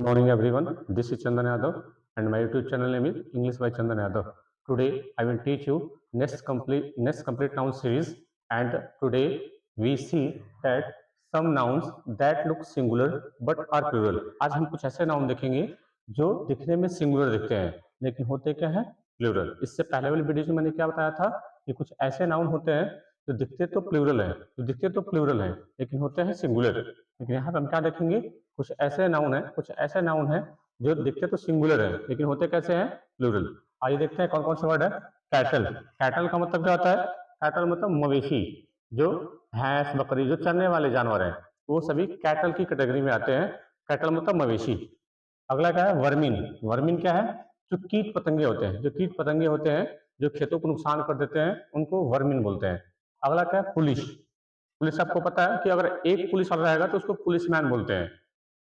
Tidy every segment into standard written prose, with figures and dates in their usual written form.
Morning everyone, this is Chandan Yadav and my YouTube channel name is English by Chandan Yadav. Today I will teach you next complete noun series, and today we see that some nouns that look singular but are plural. आज हम कुछ ऐसे noun देखेंगे जो दिखने में singular दिखते हैं लेकिन होते क्या है, प्लूरल। इससे पहले वाली वीडियो में मैंने क्या बताया था कि कुछ ऐसे नाउन होते हैं जो दिखते तो प्लूरल है लेकिन होते हैं सिंगुलर। लेकिन यहाँ पे हम क्या देखेंगे, कुछ ऐसे नाउन है जो दिखते तो सिंगुलर है लेकिन होते कैसे हैं, प्लूरल। आइए देखते हैं कौन कौन से वर्ड है। कैटल, कैटल का मतलब क्या होता है? कैटल मतलब मवेशी, जो भैंस बकरी जो चरने वाले जानवर हैं वो सभी कैटल की कैटेगरी में आते हैं। कैटल मतलब मवेशी। अगला क्या है, वर्मिन। वर्मिन क्या है? जो कीट पतंगे होते हैं, जो खेतों को नुकसान कर देते हैं उनको वर्मिन बोलते हैं। अगला क्या है, पुलिस। पुलिस आपको पता है कि अगर एक पुलिस वाला रहेगा तो उसको पुलिसमैन बोलते हैं,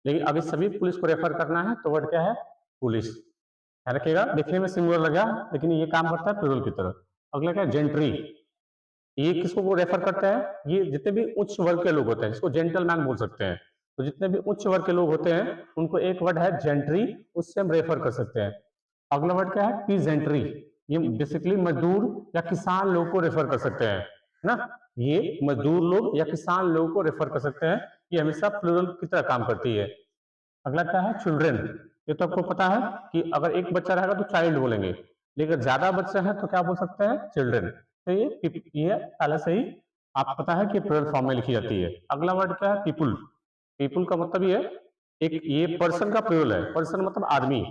लेकिन अभी सभी पुलिस को रेफर करना है तो वर्ड क्या है, पुलिस। ध्यान रखिएगा, दिखने में सिंगुलर लगा लेकिन ये काम करता है प्लूरल की तरह। अगला क्या है, जेंट्री। ये किसको वो रेफर करता है? ये जितने भी उच्च वर्ग के लोग होते हैं जिसको जेंटलमैन बोल सकते हैं, तो जितने भी उच्च वर्ग के लोग होते हैं उनको एक वर्ड है जेंट्री, उससे हम रेफर कर सकते हैं। अगला वर्ड क्या है, पीजेंट्री। ये बेसिकली मजदूर या किसान लोग को रेफर कर सकते हैं ना। ये मजदूर लोग या किसान लोगों को रेफर कर सकते हैं। ये हमेशा प्लूरल की तरह काम करती है। अगला क्या है, चिल्ड्रेन। ये तो आपको पता है कि अगर एक बच्चा रहेगा तो चाइल्ड बोलेंगे, लेकिन ज्यादा बच्चे हैं तो क्या बोल सकते हैं, चिल्ड्रेन। तो ये पहले से ही आप पता है कि प्लूरल फॉर्म में लिखी जाती है। अगला वर्ड क्या है, पीपुल। पीपुल का मतलब ये एक ये पर्सन का प्लूरल है। पर्सन मतलब आदमी,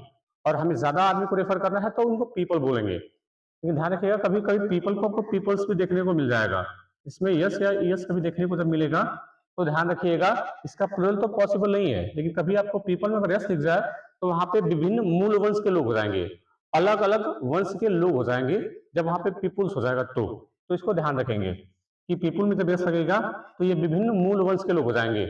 और हमें ज्यादा आदमी को रेफर करना है तो उनको पीपल बोलेंगे। लेकिन ध्यान रखिएगा, कभी कभी पीपल को आपको पीपल्स भी देखने को मिल जाएगा। इसमें यस या यस कभी देखने को जब मिलेगा तो ध्यान रखिएगा, इसका प्लूरल तो पॉसिबल नहीं है, लेकिन कभी आपको पीपल में अगर यस दिख जाए तो वहां पे विभिन्न मूल वंश के लोग हो जाएंगे, अलग अलग वंश के लोग हो जाएंगे जब वहां पे पीपुल्स हो जाएगा तो इसको ध्यान रखेंगे कि पीपुल में जब यस लगेगा तो ये विभिन्न मूल वंश के लोग हो जाएंगे।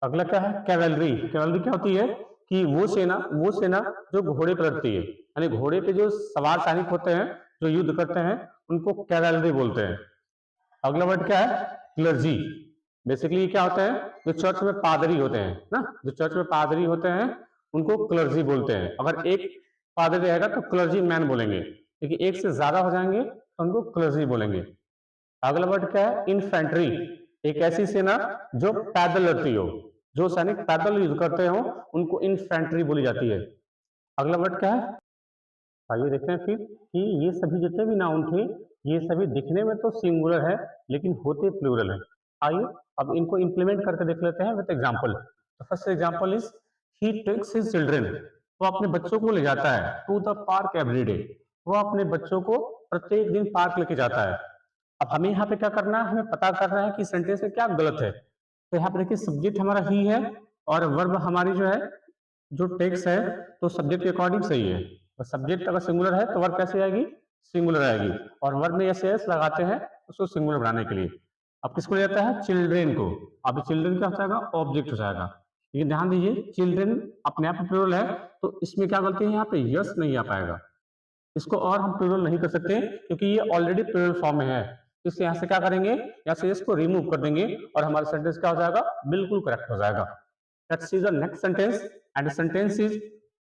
अगला क्या है, कैवलरी। कैवलरी क्या होती है कि वो सेना जो घोड़े पर लड़ती है, यानी घोड़े पे जो सवार सैनिक होते हैं जो युद्ध करते हैं उनको कैवलरी बोलते हैं। अगला वर्ड क्या है, क्लर्जी। बेसिकली क्या होता है, जो चर्च में पादरी होते हैं ना, जो चर्च में पादरी होते हैं उनको क्लर्जी बोलते हैं। अगर एक पादरी रहेगा तो क्लर्जी मैन बोलेंगे, लेकिन एक से ज्यादा हो जाएंगे तो उनको क्लर्जी बोलेंगे। अगला वर्ड क्या है, इन्फेंट्री। एक ऐसी सेना जो पैदल लड़ती हो, जो सैनिक पैदल युद्ध करते हो उनको इन्फेंट्री बोली जाती है। अगला वर्ड क्या है, आइए देखते हैं फिर कि ये सभी जितने भी नाउन थे ये सभी दिखने में तो सिंगुलर है लेकिन होते प्लूरल है। आइए अब इनको इंप्लीमेंट करके देख लेते हैं with example. The first example is, he takes his children. वो अपने बच्चों को ले जाता है to the park every day. वो अपने बच्चों को प्रत्येक दिन पार्क लेके जाता है। अब हमें यहाँ पे क्या करना है, हमें पता करना है कि सेंटेंस में क्या गलत है। तो यहाँ पे देखिए, सब्जेक्ट हमारा ही है और वर्ब हमारी जो है, जो टेक्स्ट है तो सब्जेक्ट के अकॉर्डिंग सही है। और सब्जेक्ट अगर सिंगुलर है तो वर्ब कैसे आएगी, सिंगुलर आएगी। और वर्ब में एस एस लगाते हैं उसको सिंगुलर बनाने के लिए। अब किसको ले जाता है, चिल्ड्रेन को। अब चिल्ड्रेन क्या हो जाएगा, ऑब्जेक्ट हो जाएगा। लेकिन ध्यान दीजिए, चिल्ड्रेन अपने आप में प्लूरल है तो इसमें क्या गलती है, यहाँ पे यस नहीं आ पाएगा। इसको और हम प्लूरल नहीं कर सकते क्योंकि ये ऑलरेडी प्लूरल फॉर्म में है। इसलिए यहाँ से क्या करेंगे, यहाँ से इसको रिमूव कर देंगे और हमारा सेंटेंस क्या हो जाएगा, बिल्कुल करेक्ट हो जाएगा। Let's see the next sentence, and the sentence is,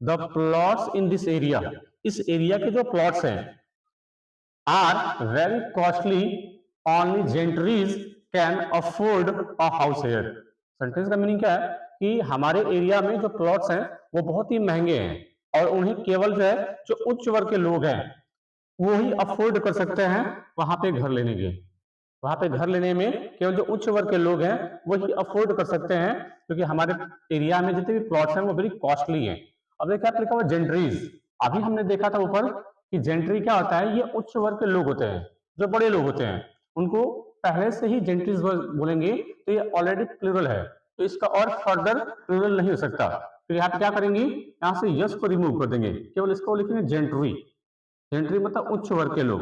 the plots in this area। इस एरिया के जो प्लॉट्स हैं are very costly, only gentries can afford a house here. Sentence का मीनिंग क्या है कि हमारे एरिया में जो प्लॉट्स हैं वो बहुत ही महंगे हैं और उन्हें केवल जो है जो उच्च वर्ग के लोग हैं वो ही अफोर्ड कर सकते हैं वहां पे घर लेने के। वहां पे घर लेने में केवल जो उच्च वर्ग के लोग हैं वही अफोर्ड कर सकते हैं, क्योंकि हमारे एरिया में जितने भी प्लॉट्स हैं वो वेरी कॉस्टली हैं। अब देखिए आप लिखा हुआ जेंट्रीज, अभी हमने देखा था ऊपर कि जेंट्री क्या होता है, ये उच्च वर्ग के लोग होते हैं, जो बड़े लोग होते हैं उनको पहले से ही जेंट्रीज बोलेंगे, तो ये ऑलरेडी प्लूरल है तो इसका और फर्दर प्लूरल नहीं हो सकता। तो यहाँ पे क्या करेंगे, यहाँ से यस को रिमूव कर देंगे, केवल इसको लिखेंगे जेंट्री। जेंट्री मतलब उच्च वर्ग के लोग,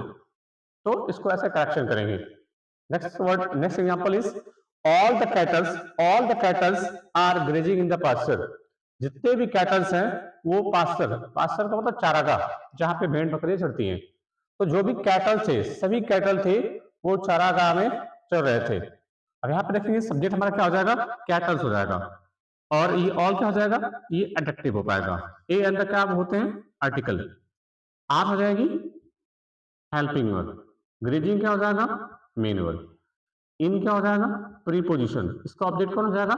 तो इसको ऐसे करेक्शन करेंगे। Next example is, all the cattles are grazing in the pasture। जितने भी कैटल्स हैं वो पास्चर, पास्चर का मतलब चारागाह, जहां पे भेड़ बकरियां चरती हैं। तो जो भी कैटल थे, सभी कैटल थे वो चारागाह में चर रहे थे। अब यहाँ पे देखेंगे सब्जेक्ट हमारा क्या हो जाएगा, कैटल्स हो जाएगा। और ये ऑल क्या हो जाएगा, ये एडजेक्टिव हो पाएगा। ए अंदर क्या होते हैं, आर्टिकल। आर हो जाएगी हेल्पिंग वर्ब, ग्रीजिंग क्या हो जाएगा, मेन वर्ब, इन क्या हो जाएगा, प्रीपोजिशन, इसका ऑब्जेक्ट कौन हो जाएगा,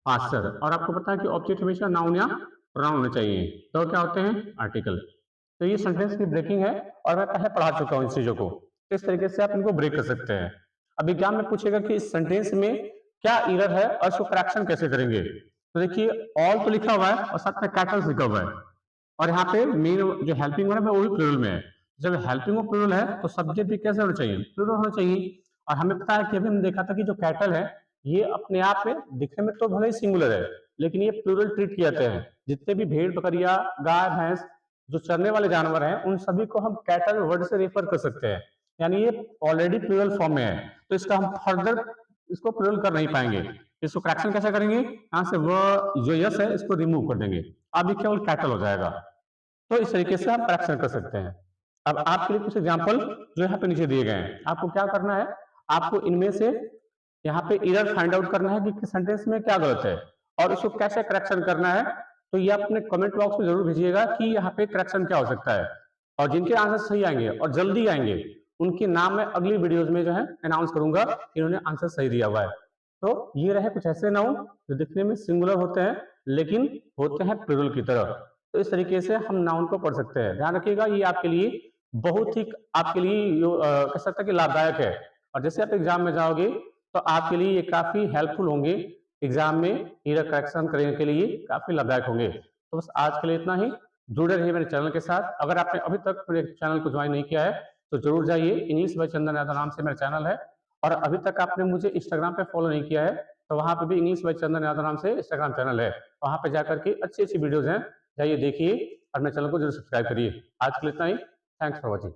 पास्टर। और आपको पता है कि ऑब्जेक्ट हमेशा नाउन या प्रोनाउन होने चाहिए, तो क्या होते हैं, आर्टिकल। तो ये सेंटेंस की ब्रेकिंग है और मैं पहले पढ़ा चुका हूँ इन चीजों को। इस तरीके से आप इनको ब्रेक कर सकते हैं। अब एग्जाम में पूछेगा कि इस सेंटेंस में क्या एरर है और इसको करेक्शन कैसे करेंगे। तो देखिए ऑल तो लिखा हुआ है और साथ में कैटल्स लिखा हुआ है, और यहाँ पे मेन जो हेल्पिंग वर्ब है वो भी प्लूरल में है। जब हेल्पिंग वर्ब प्लूरल है तो सब्जेक्ट भी कैसे होना चाहिए, प्लूरल होना चाहिए। और हमें पता है कि अभी हमने देखा था कि जो कैटल है ये अपने आप में दिखने में तो भले ही सिंगुलर है, लेकिन ये प्लूरल ट्रीट किए जाते हैं। जितने भी भेड़ बकरिया गाय भैंस जो चरने वाले जानवर हैं उन सभी को हम कैटल वर्ड से रेफर कर सकते हैं, यानी ये ऑलरेडी प्लूरल फॉर्म में है, तो इसका हम फर्दर इसको प्लूरल कर नहीं पाएंगे। इसको करेक्शन कैसे करेंगे, यहाँ से वो जो यस है इसको रिमूव कर देंगे, अब ये केवल कैटल हो जाएगा। तो इस तरीके से आप करेक्शन कर सकते हैं। अब आपके लिए कुछ एग्जाम्पल जो यहाँ पे नीचे दिए गए हैं, आपको क्या करना है, आपको इनमें से यहाँ पे एरर फाइंड आउट करना है कि सेंटेंस में क्या गलत है और उसको कैसे करेक्शन करना है। तो ये अपने कमेंट बॉक्स में जरूर भेजिएगा कि यहाँ पे करेक्शन क्या हो सकता है, और जिनके आंसर सही आएंगे और जल्दी आएंगे उनके नाम मैं अगली वीडियोज में जो है अनाउंस करूंगा कि इन्होंने आंसर सही दिया हुआ है। तो ये रहे कुछ ऐसे नाउन जो दिखने में सिंगुलर होते हैं लेकिन होते हैं प्लूरल की तरह। तो इस तरीके से हम नाउन को पढ़ सकते हैं। ध्यान रखिएगा ये आपके लिए बहुत ही आपके लिए कह सकते हैं कि लाभदायक है, और जैसे आप एग्जाम में जाओगे तो आपके लिए ये काफी हेल्पफुल होंगे, एग्जाम में एरर करेक्शन करने के लिए काफी लाभदायक होंगे। तो बस आज के लिए इतना ही। जुड़े रहिए मेरे चैनल के साथ। अगर आपने अभी तक मेरे चैनल को ज्वाइन नहीं किया है तो जरूर जाइए, इंग्लिश बाय चंदन यादव नाम से मेरा चैनल है। और अभी तक आपने मुझे इंस्टाग्राम पे फॉलो नहीं किया है तो वहां पे भी इंग्लिश बाय चंदन यादव नाम से इंस्टाग्राम चैनल है, वहां पे जाकर के अच्छी अच्छी वीडियोज हैं, जाइए देखिए और मेरे चैनल को जरूर सब्सक्राइब करिए। आज के लिए इतना ही। Thanks for watching.